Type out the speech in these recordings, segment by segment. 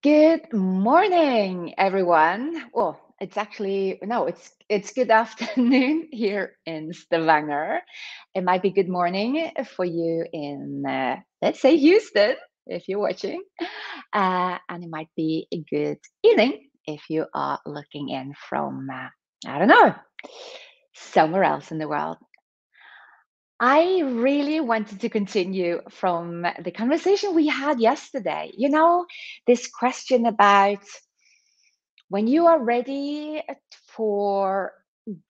Good morning, everyone. Well, it's actually no, it's good afternoon here in Stavanger. It might be good morning for you in let's say Houston if you're watching, and it might be a good evening if you are looking in from I don't know somewhere else in the world. I really wanted to continue from the conversation we had yesterday. This question about when you are ready for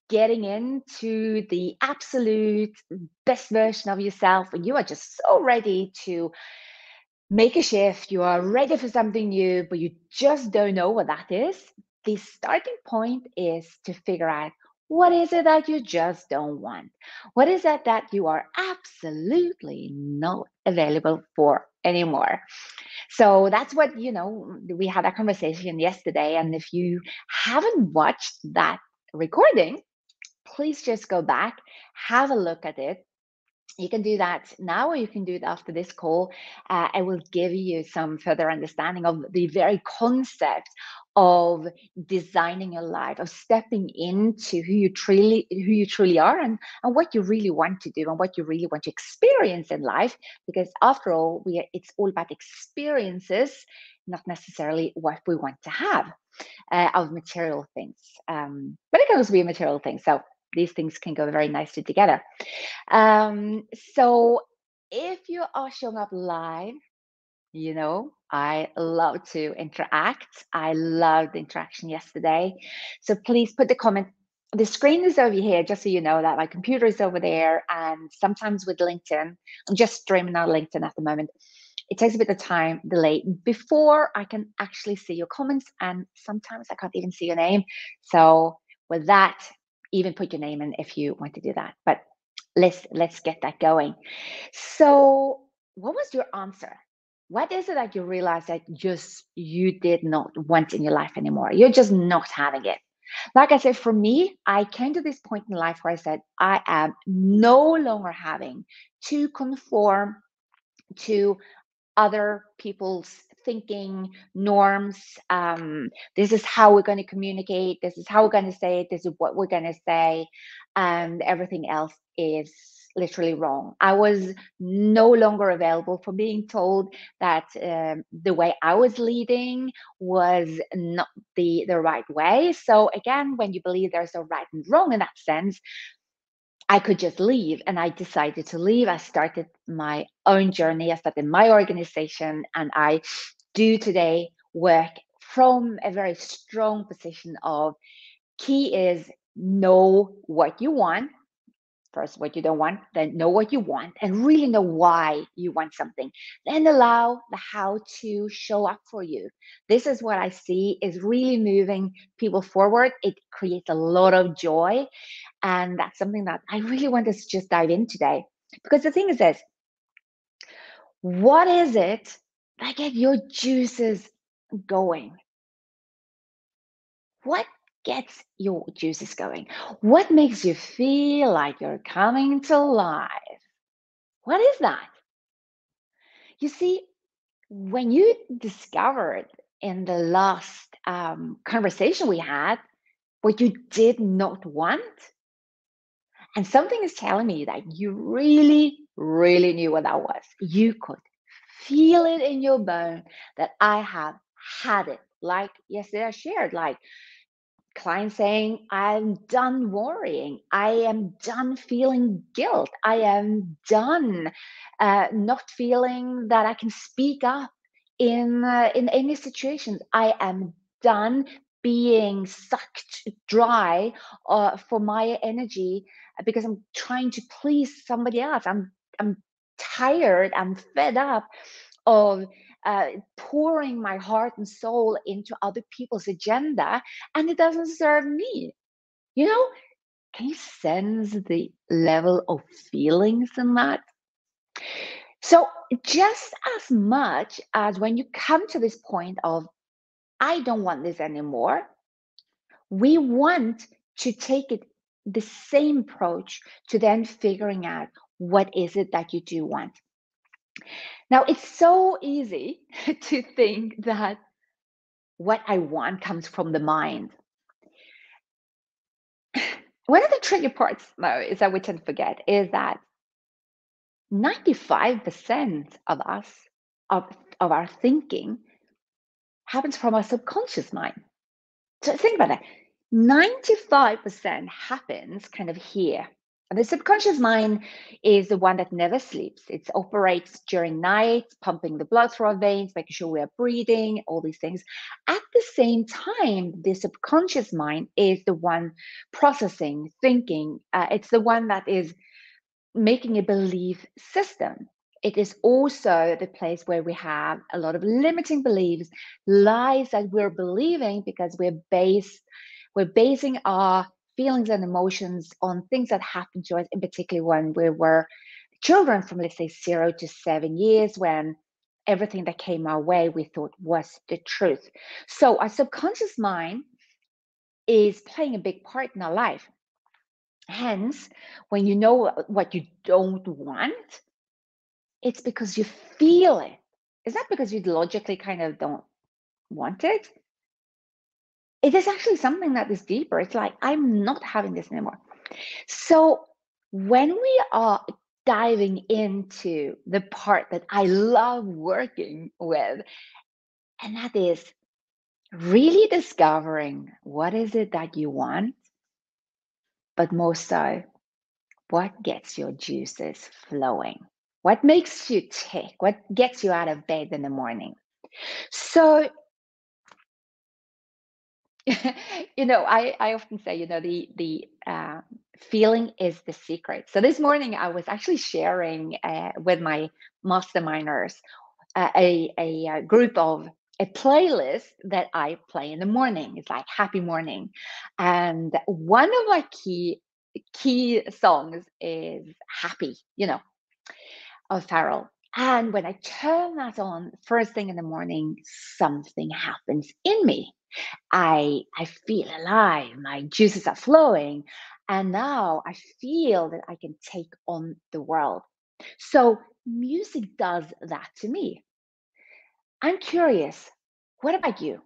getting into the absolute best version of yourself, when you are just so ready to make a shift, you are ready for something new, but you just don't know what that is. The starting point is to figure out what is it that you just don't want? What is it that you are absolutely not available for anymore? So that's what, we had a conversation yesterday. And if you haven't watched that recording, please just go back, have a look at it. You can do that now, or you can do it after this call. I will give you some further understanding of the very concept of designing your life, of stepping into who you truly are, and what you really want to do, and what you really want to experience in life. Because after all, it's all about experiences, not necessarily what we want to have of material things. But it can also be a material thing. So these things can go very nicely together. So if you are showing up live, I love to interact. I loved the interaction yesterday. So please put the comment. The screen is over here, just so you know that my computer is over there. And sometimes with LinkedIn, I'm just streaming on LinkedIn at the moment. It takes a bit of time delay before I can actually see your comments. And sometimes I can't even see your name. So with that, even put your name in if you want to do that. But let's get that going. So what was your answer? What is it that you realize that just you did not want in your life anymore? You're just not having it. Like I said, for me, I came to this point in life where I said, I am no longer having to conform to other people's thinking norms. This is how we're going to communicate. This is how we're going to say it. This is what we're going to say. And everything else is literally wrong. I was no longer available for being told that the way I was leading was not the right way. So again, when you believe there's a right and wrong in that sense, I could just leave. And I decided to leave. I started my own journey. I started my organization. And I do today work from a very strong position of key is know what you want. First, what you don't want, then know what you want and really know why you want something. Then allow the how to show up for you. This is what I see is really moving people forward. It creates a lot of joy. And that's something that I really want us to just dive in today. Because the thing is this, what is it that get your juices going? What gets your juices going? What makes you feel like you're coming to life? What is that? You see, when you discovered in the last conversation we had what you did not want, and something is telling me that you really, really knew what that was. You could feel it in your bone that I have had it. Like yesterday, I shared, like client saying, I'm done worrying. I am done feeling guilt. I am done not feeling that I can speak up in any situations. I am done being sucked dry for my energy because I'm trying to please somebody else. I'm tired. I'm fed up of uh, pouring my heart and soul into other people's agenda, and it doesn't serve me. You know, can you sense the level of feelings in that? So, just as much as when you come to this point of, I don't want this anymore, we want to take it the same approach to then figuring out what is it that you do want. Now, it's so easy to think that what I want comes from the mind. One of the tricky parts, though, is that we tend to forget is that 95% of us, of, of our thinking, happens from our subconscious mind. So think about that. 95% happens kind of here. And the subconscious mind is the one that never sleeps. It operates during night, pumping the blood through our veins, making sure we are breathing, all these things. At the same time, the subconscious mind is the one processing, thinking. It's the one that is making a belief system. It is also the place where we have a lot of limiting beliefs, lies that we're believing because we're basing our feelings and emotions on things that happened to us, in particular when we were children from, let's say, 0 to 7 years, when everything that came our way we thought was the truth. So our subconscious mind is playing a big part in our life. Hence, when you know what you don't want, it's because you feel it. It's not because you logically kind of don't want it. It is actually something that is deeper. It's like, I'm not having this anymore. So when we are diving into the part that I love working with, and that is really discovering what is it that you want, but most so, what gets your juices flowing? What makes you tick? What gets you out of bed in the morning? So, I often say, the feeling is the secret. So this morning I was actually sharing with my masterminders a group of a playlist that I play in the morning. It's like happy morning, and one of my key songs is Happy, of Farrell. And when I turn that on first thing in the morning, something happens in me. I feel alive, my juices are flowing, and now I feel that I can take on the world. So music does that to me. I'm curious, what about you?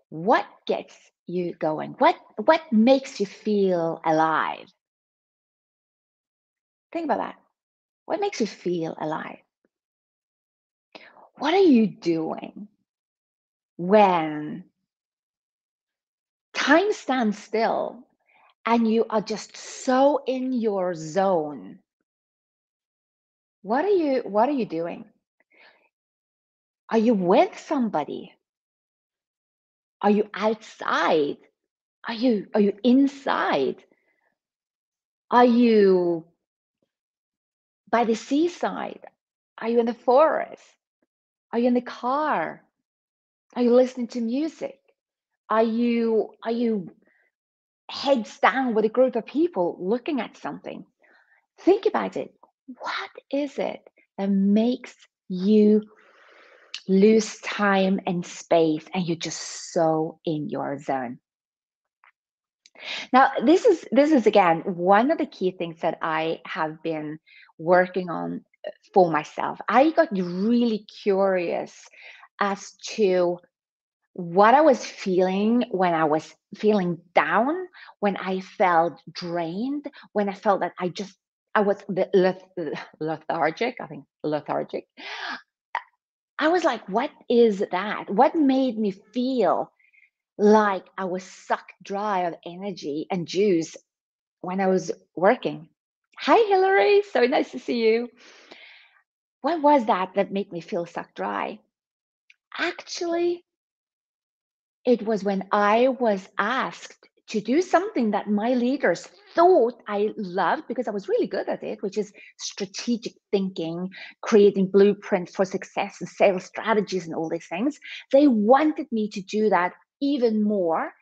What gets you going? What makes you feel alive? Think about that. What makes you feel alive? What are you doing when time stands still and you are just so in your zone? What are you doing? Are you with somebody? Are you outside? Are you inside? Are you by the seaside? Are you in the forest? Are you in the car? Are you listening to music? Are you heads down with a group of people looking at something? Think about it. What is it that makes you lose time and space and you're just so in your zone? Now, this is again one of the key things that I have been working on for myself. I got really curious as to what I was feeling when I was feeling down, when I felt drained, when I felt that I was lethargic. I think lethargic. I was like, what is that? What made me feel like I was sucked dry of energy and juice when I was working? Hi, Hillary. So nice to see you. What was that made me feel sucked dry? Actually, it was when I was asked to do something that my leaders thought I loved because I was really good at it, which is strategic thinking, creating blueprints for success and sales strategies and all these things. They wanted me to do that even more.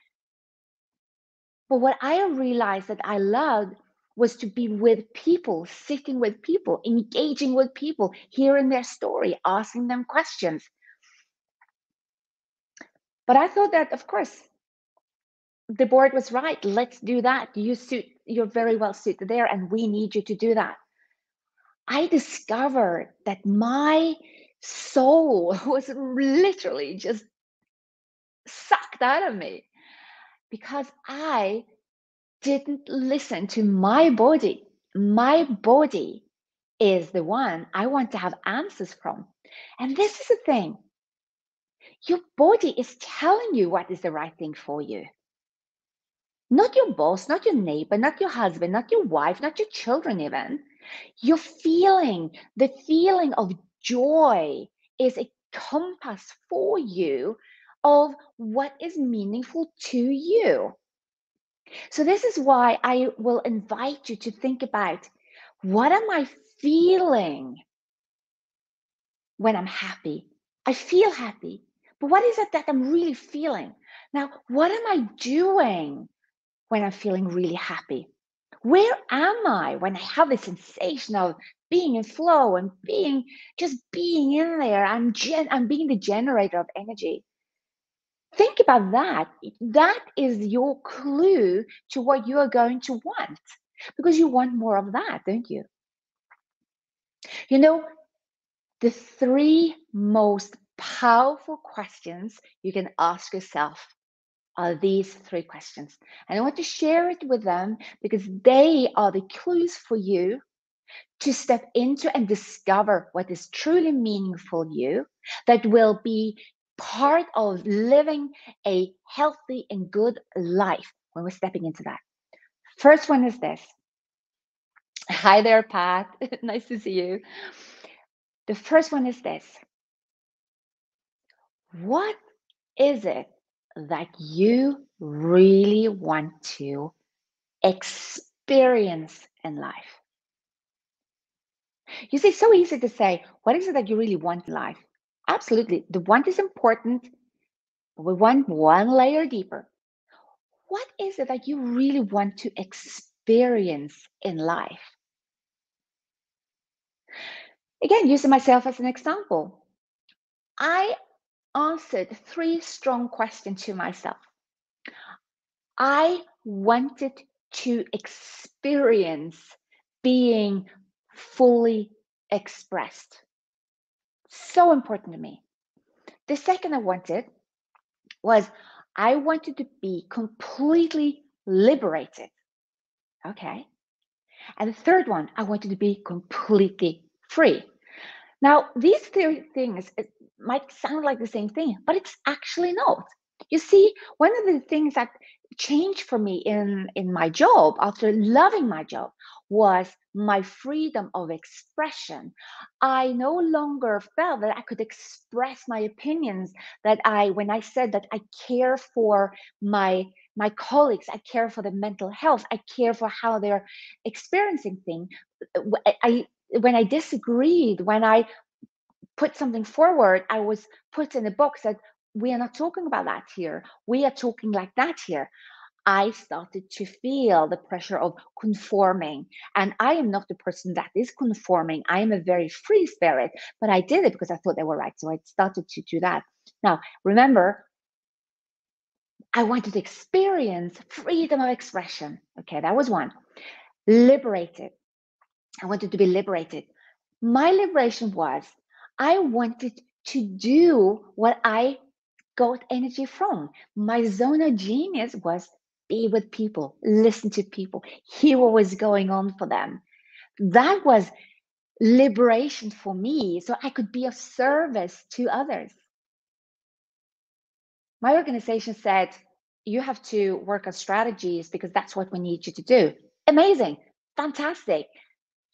But what I realized that I loved was to be with people, sitting with people, engaging with people, hearing their story, asking them questions. But I thought that, of course, the board was right. Let's do that. You're very well suited there, and we need you to do that. I discovered that my soul was literally just sucked out of me because I didn't listen to my body. My body is the one I want to have answers from. And this is the thing, your body is telling you what is the right thing for you. Not your boss, not your neighbor, not your husband, not your wife, not your children, even. Your feeling, the feeling of joy is a compass for you of what is meaningful to you. So, this is why I will invite you to think about, what am I feeling when I'm happy? I feel happy, but what is it that I'm really feeling? Now, what am I doing when I'm feeling really happy? Where am I when I have the sensation of being in flow and being in there? I'm being the generator of energy. Think about that. That is your clue to what you are going to want, because you want more of that, don't you? You know, the three most powerful questions you can ask yourself are these three questions. And I want to share it with them because they are the clues for you to step into and discover what is truly meaningful you, that will be part of living a healthy and good life when we're stepping into that. First one is this. Hi there, Pat. Nice to see you. The first one is this. What is it that you really want to experience in life? You see, it's so easy to say, what is it that you really want in life? Absolutely. The want is important, but we want one layer deeper. What is it that you really want to experience in life? Again, using myself as an example, I answered three strong questions to myself. I wanted to experience being fully expressed. So important to me. The second I wanted was, I wanted to be completely liberated. Okay. And the third one, I wanted to be completely free. Now, these three things, it might sound like the same thing, but it's actually not. You see, one of the things that changed for me in my job after loving my job was my freedom of expression. I no longer felt that I could express my opinions, that when I said that I care for my colleagues, I care for their mental health, I care for how they're experiencing things. When I disagreed, when I put something forward, I was put in a box that we are not talking about that here. We are talking like that here. I started to feel the pressure of conforming. And I am not the person that is conforming. I am a very free spirit, but I did it because I thought they were right. So I started to do that. Now, remember, I wanted to experience freedom of expression. Okay, that was one. Liberated. I wanted to be liberated. My liberation was, I wanted to do what I got energy from. My zone of genius was be with people, listen to people, hear what was going on for them. That was liberation for me, so I could be of service to others. My organization said, you have to work on strategies because that's what we need you to do. Amazing, fantastic.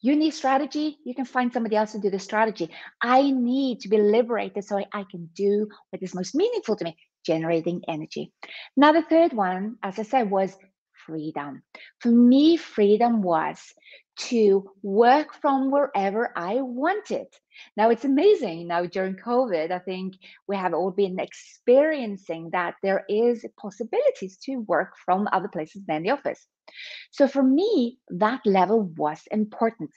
You need strategy, you can find somebody else to do the strategy. I need to be liberated so I can do what is most meaningful to me, generating energy. Now, the third one, as I said, was freedom. For me, freedom was to work from wherever I wanted. Now, it's amazing. Now, during COVID, I think we have all been experiencing that there is possibilities to work from other places than the office. So for me, that level was important.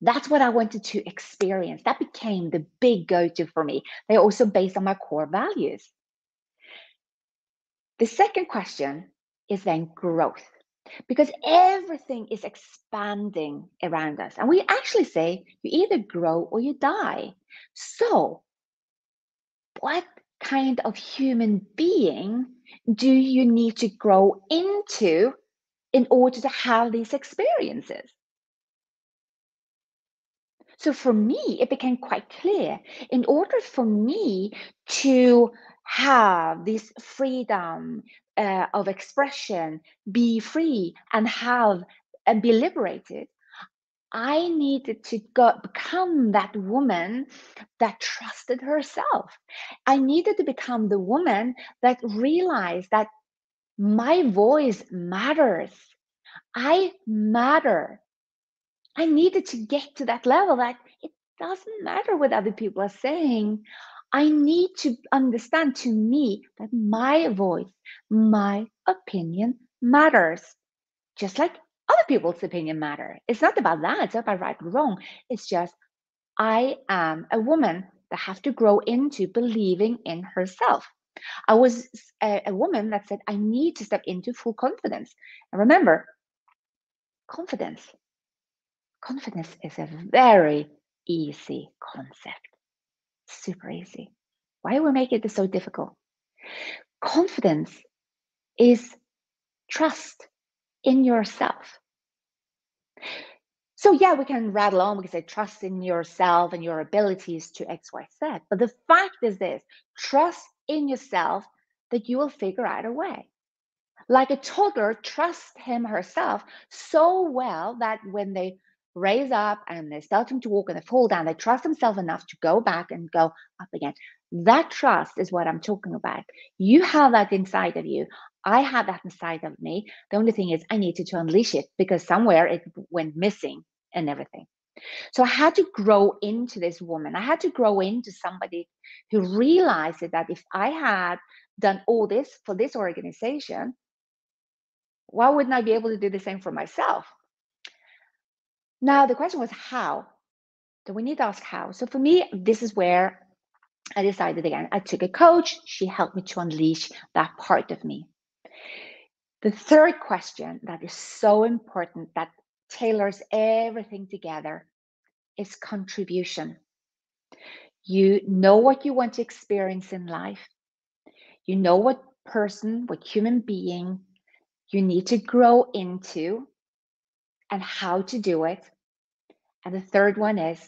That's what I wanted to experience. That became the big go to for me. They're also based on my core values. The second question is then growth, because everything is expanding around us. And we actually say you either grow or you die. So, what kind of human being do you need to grow into in order to have these experiences? So for me, it became quite clear in order for me to have this freedom of expression, be free and have and be liberated, I needed to become that woman that trusted herself. I needed to become the woman that realized that my voice matters. I matter. I needed to get to that level that it doesn't matter what other people are saying. I need to understand to me that my voice, my opinion matters, just like other people's opinion matter. It's not about that. It's not about right or wrong. It's just I am a woman that has to grow into believing in herself. I was a woman that said I need to step into full confidence. And remember, confidence Confidence is a very easy concept, super easy. Why we make it so difficult? Confidence is trust in yourself. So yeah, we can rattle on, we can say trust in yourself and your abilities to X, Y, Z. But the fact is this, trust in yourself that you will figure out a way. Like a toddler trusts him herself so well that when they raise up and they start to walk and they fall down, they trust themselves enough to go back and go up again. That trust is what I'm talking about. You have that inside of you. I have that inside of me. The only thing is I needed to unleash it because somewhere it went missing and everything. So I had to grow into this woman. I had to grow into somebody who realized that if I had done all this for this organization, why wouldn't I be able to do the same for myself? Now, the question was how. So we need to ask how. So for me, this is where I decided again. I took a coach. She helped me to unleash that part of me. The third question that is so important that tailors everything together is contribution. You know what you want to experience in life. You know what person, what human being you need to grow into and how to do it. And the third one is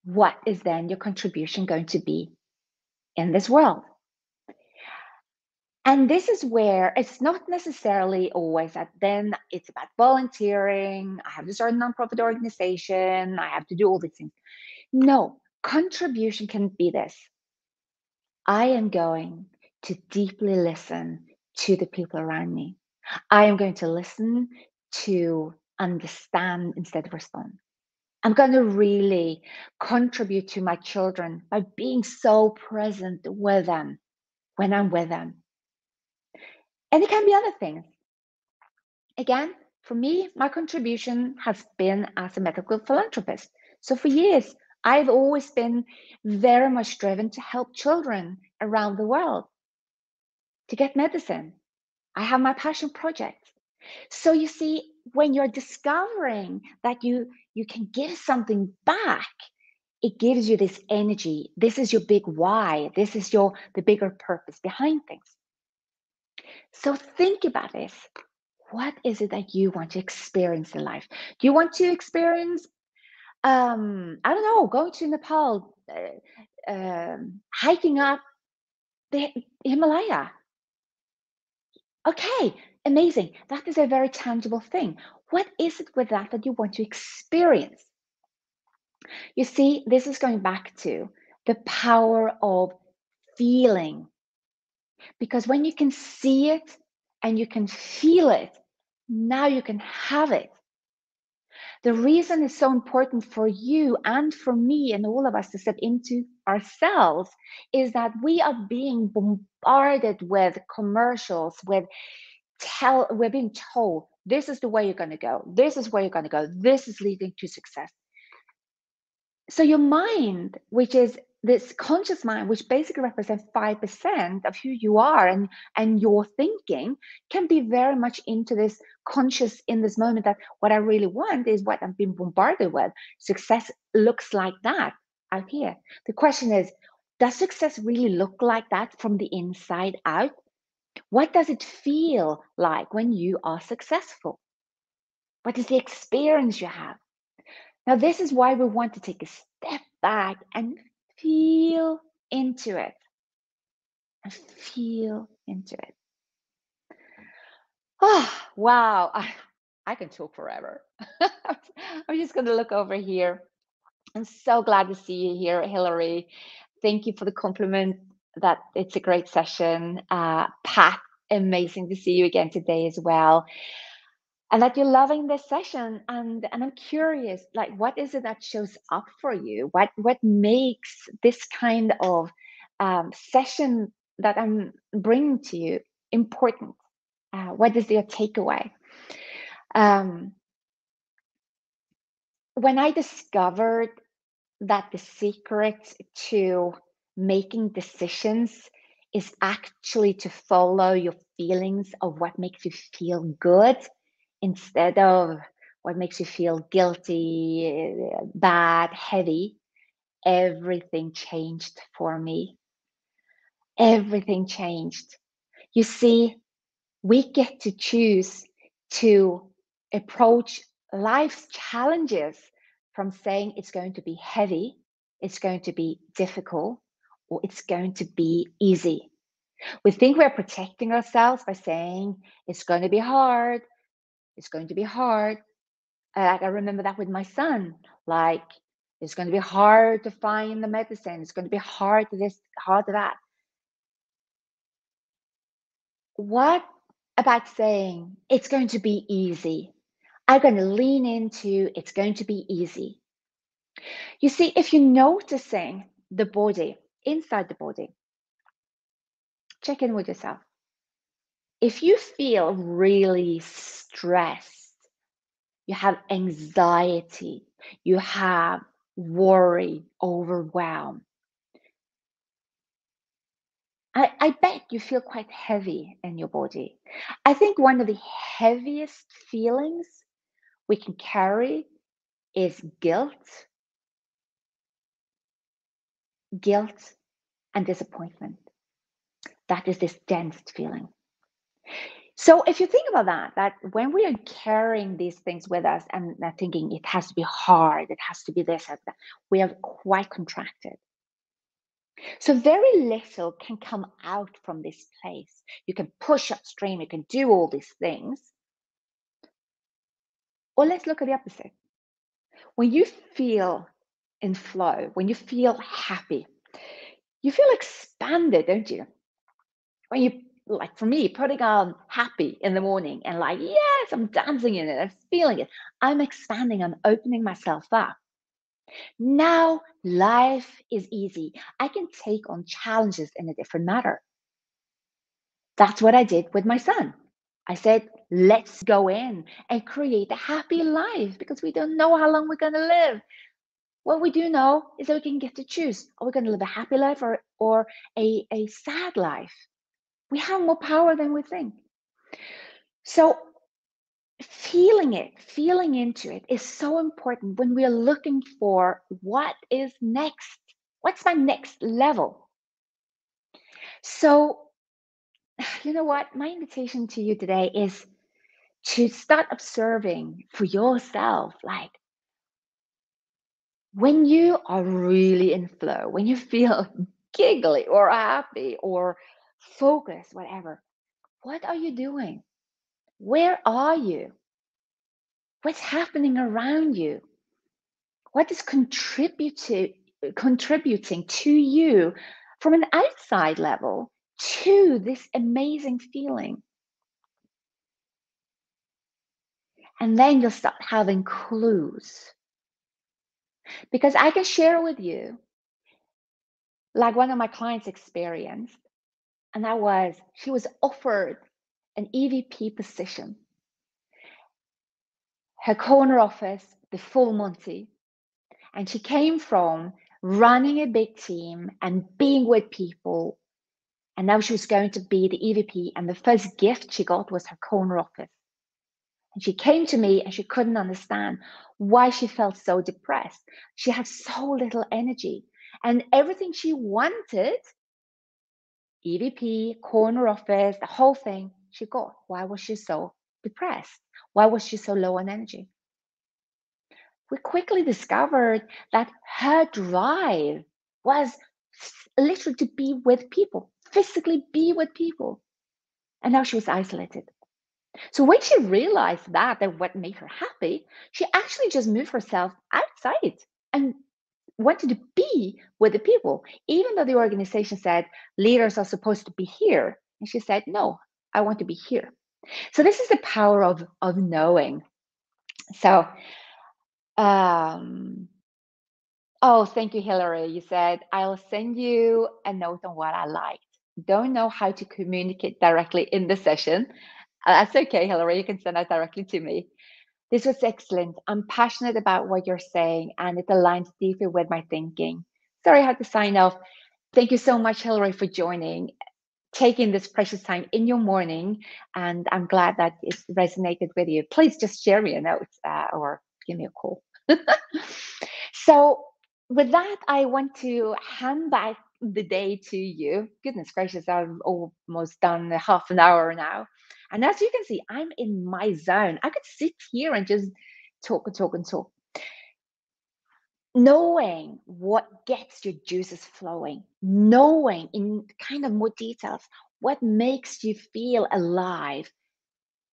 what is then your contribution going to be in this world? And this is where it's not necessarily always that then it's about volunteering. I have to start a nonprofit organization. I have to do all these things. No, contribution can be this. I am going to deeply listen to the people around me. I am going to listen to understand instead of respond. I'm going to really contribute to my children by being so present with them when I'm with them. And it can be other things. Again, for me, my contribution has been as a medical philanthropist. So for years, I've always been very much driven to help children around the world to get medicine. I have my passion project. So you see, when you're discovering that you can give something back, it gives you this energy. This is your big why. This is the bigger purpose behind things. So think about this. What is it that you want to experience in life? Do you want to experience, I don't know, going to Nepal, hiking up the Himalaya? Okay, amazing. That is a very tangible thing. What is it with that that you want to experience? You see, this is going back to the power of feeling. Because when you can see it and you can feel it, now you can have it. The reason it's so important for you and for me and all of us to step into ourselves is that we are being bombarded with commercials, we're being told this is the way you're going to go, this is where you're going to go, this is leading to success. So your mind, which is this conscious mind, which basically represents 5% of who you are and your thinking, can be very much into this conscious in this moment that what I really want is what I've been bombarded with. Success looks like that out here. The question is, Does success really look like that from the inside out? What does it feel like when you are successful? What is the experience you have? Now, this is why we want to take a step back and feel into it. And feel into it. Oh, wow. I can talk forever. I'm just going to look over here. I'm so glad to see you here, Hillary. Thank you for the compliment that it's a great session. Pat, amazing to see you again today as well. And that you're loving this session. And I'm curious, like, what is it that shows up for you? What makes this kind of session that I'm bringing to you important? What is your takeaway? Um, when I discovered that the secret to making decisions is actually to follow your feelings of what makes you feel good instead of what makes you feel guilty, bad, heavy, everything changed for me. Everything changed. You see, we get to choose to approach life's challenges from saying it's going to be heavy, it's going to be difficult, or it's going to be easy. We think we're protecting ourselves by saying it's going to be hard, it's going to be hard. Like I remember that with my son, like it's going to be hard to find the medicine, it's going to be hard to this, hard to that. What about saying it's going to be easy? I'm going to lean into it's going to be easy. You see, if you're noticing the body, inside the body, check in with yourself. If you feel really stressed, you have anxiety, you have worry, overwhelm, I bet you feel quite heavy in your body. I think one of the heaviest feelings we can carry is guilt and disappointment. That is this dense feeling. So if you think about that when we are carrying these things with us and thinking it has to be hard, it has to be this, that, we are quite contracted. So very little can come out from this place. You can push upstream, you can do all these things. Or let's look at the opposite. When you feel in flow, when you feel happy, you feel expanded, don't you? When you, like for me, putting on happy in the morning and like, yes, I'm dancing in it, I'm feeling it. I'm expanding, I'm opening myself up. Now life is easy. I can take on challenges in a different manner. That's what I did with my son. I said, let's go in and create a happy life because we don't know how long we're going to live. What we do know is that we can get to choose. Are we going to live a happy life or a sad life? We have more power than we think. So feeling it, feeling into it is so important when we are looking for what is next. What's my next level? So, you know what? My invitation to you today is to start observing for yourself, like when you are really in flow, when you feel giggly or happy or focused, whatever, what are you doing? Where are you? What's happening around you? What is contributing to you from an outside level to this amazing feeling? And then you'll start having clues. Because I can share with you, like one of my clients experienced, and that was she was offered an EVP position, her corner office, the full Monty. And she came from running a big team and being with people. And now she was going to be the EVP. And the first gift she got was her corner office. And she came to me and she couldn't understand why she felt so depressed. She had so little energy. And everything she wanted, EVP, corner office, the whole thing, she got. Why was she so depressed? Why was she so low on energy? We quickly discovered that her drive was literally to be with people, physically be with people. And now she was isolated. So when she realized that what made her happy, she actually just moved herself outside and wanted to be with the people, even though the organization said leaders are supposed to be here. And she said, no, I want to be here. So this is the power of knowing. So, um, oh, thank you, Hillary. You said, I'll send you a note on what I liked. Don't know how to communicate directly in the session. That's okay, Hillary. You can send that directly to me. This was excellent. I'm passionate about what you're saying, and it aligns deeply with my thinking. Sorry, I had to sign off. Thank you so much, Hillary, for joining, taking this precious time in your morning. And I'm glad that it resonated with you. Please just share me a note or give me a call. So, with that, I want to hand back the day to you. Goodness gracious, I've almost done half an hour now. And as you can see, I'm in my zone. I could sit here and just talk and talk and talk. Knowing what gets your juices flowing, knowing in kind of more details what makes you feel alive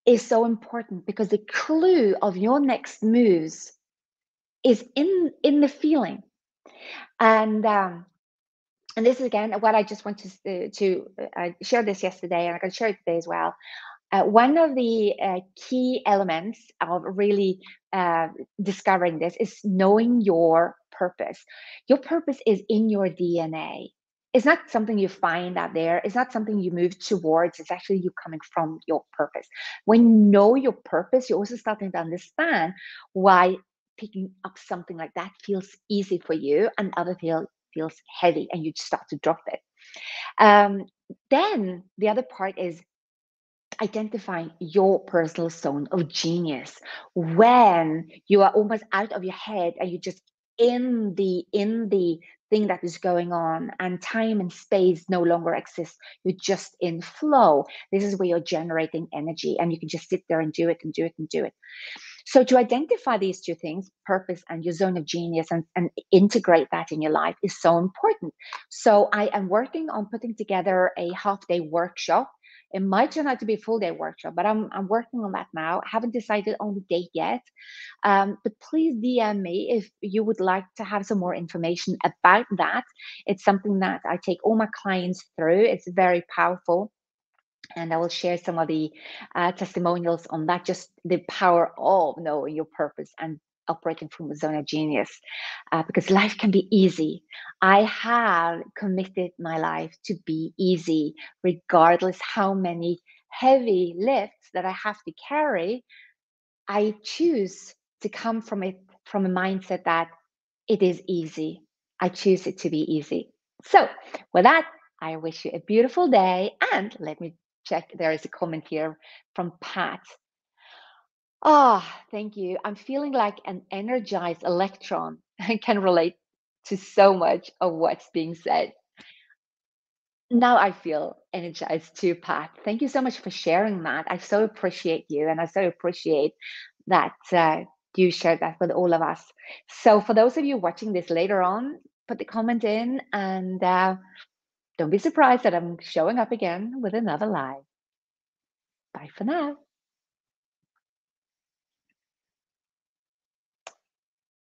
is so important because the clue of your next moves is in the feeling. And and this is again what I just want to share this yesterday, and I can share it today as well. One of the key elements of really discovering this is knowing your purpose. Your purpose is in your DNA. It's not something you find out there. It's not something you move towards. It's actually you coming from your purpose. When you know your purpose, you're also starting to understand why picking up something like that feels easy for you and other feels heavy, and you start to drop it. Um, then the other part is identifying your personal zone of genius when you are almost out of your head and you're just in the thing that is going on, and time and space no longer exist. You're just in flow. This is where you're generating energy, and you can just sit there and do it and do it and do it. So to identify these two things, purpose and your zone of genius, and integrate that in your life is so important. So I am working on putting together a half-day workshop. It might turn out to be a full-day workshop, but I'm working on that now. I haven't decided on the date yet. But please DM me if you would like to have some more information about that. It's something that I take all my clients through. It's very powerful, and I will share some of the testimonials on that, just the power of knowing your purpose and operating from a zone of genius, because life can be easy. I have committed my life to be easy, regardless how many heavy lifts that I have to carry. I choose to come from a mindset that it is easy. I choose it to be easy. So, with that, I wish you a beautiful day. And let me check, there is a comment here from Pat. Thank you. I'm feeling like an energized electron and can relate to so much of what's being said. Now I feel energized too, Pat. Thank you so much for sharing that. I so appreciate you, and I so appreciate that you shared that with all of us. So, for those of you watching this later on, put the comment in, and don't be surprised that I'm showing up again with another live. Bye for now.